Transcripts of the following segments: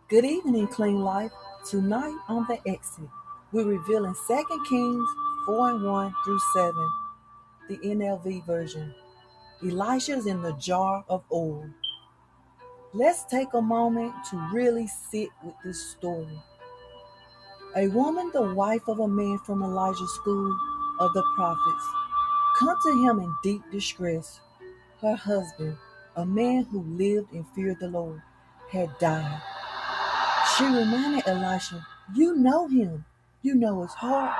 Good evening, Clean Life. Tonight on the exit, we're revealing 2 Kings 4 and 1 through 7, the NLV version. Elisha's in the jar of oil. Let's take a moment to really sit with this story. A woman, the wife of a man from Elijah's school of the prophets, come to him in deep distress. Her husband, a man who lived and feared the Lord, had died. She reminded Elisha, "You know him. You know his heart.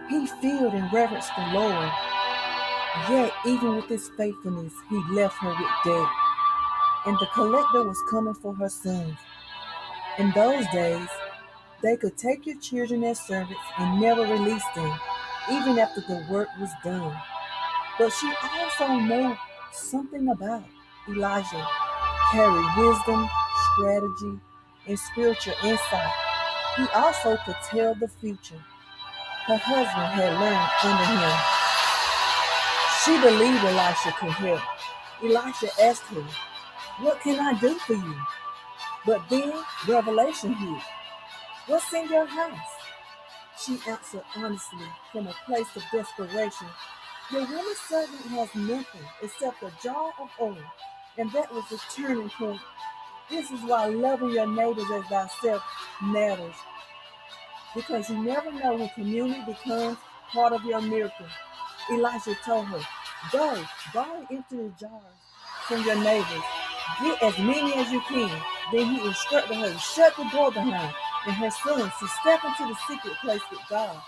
He feared and reverenced the Lord. Yet, even with his faithfulness, he left her with debt. And the collector was coming for her sons. In those days, they could take your children as servants and never release them, even after the work was done." But she also knew something about Elijah, carried wisdom, strategy, and spiritual insight. He also could tell the future. Her husband had learned under him. She believed Elisha could help. Elisha asked her, "What can I do for you?" But then revelation hit. "What's in your house?" She answered honestly from a place of desperation. "Your woman servant has nothing except a jar of oil." And that was the turning point. This is why loving your neighbors as thyself matters, because you never know when community becomes part of your miracle. Elijah told her, "Go, buy and empty the jars from your neighbors. Get as many as you can." Then he instructed her to shut the door behind and her sons to step into the secret place with God.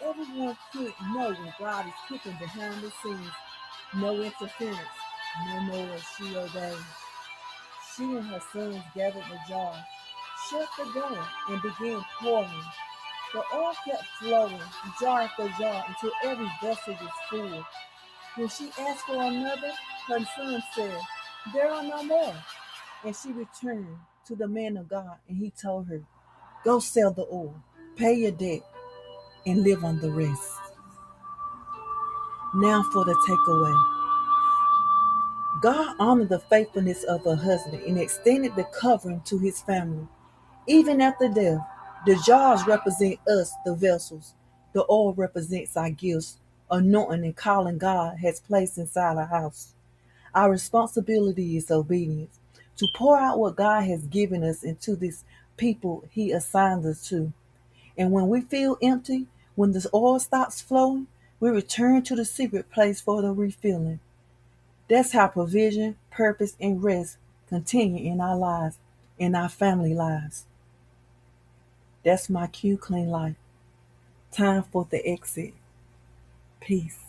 Everyone can't know when God is cooking behind the scenes. No interference, no noise. She obeyed. She and her sons gathered the jar, shut the door, and began pouring. The oil kept flowing, jar after jar, until every vessel was full. When she asked for another, her son said, "There are no more." And she returned to the man of God, and he told her, "Go sell the oil, pay your debt, and live on the rest." Now for the takeaway. God honored the faithfulness of her husband and extended the covering to his family. Even after death, the jars represent us, the vessels. The oil represents our gifts, anointing, and calling God has placed inside our house. Our responsibility is obedience, to pour out what God has given us into this people he assigned us to. And when we feel empty, when the oil stops flowing, we return to the secret place for the refilling. That's how provision, purpose, and rest continue in our lives, in our family lives. That's my cue, Clean Life. Time for the exit. Peace.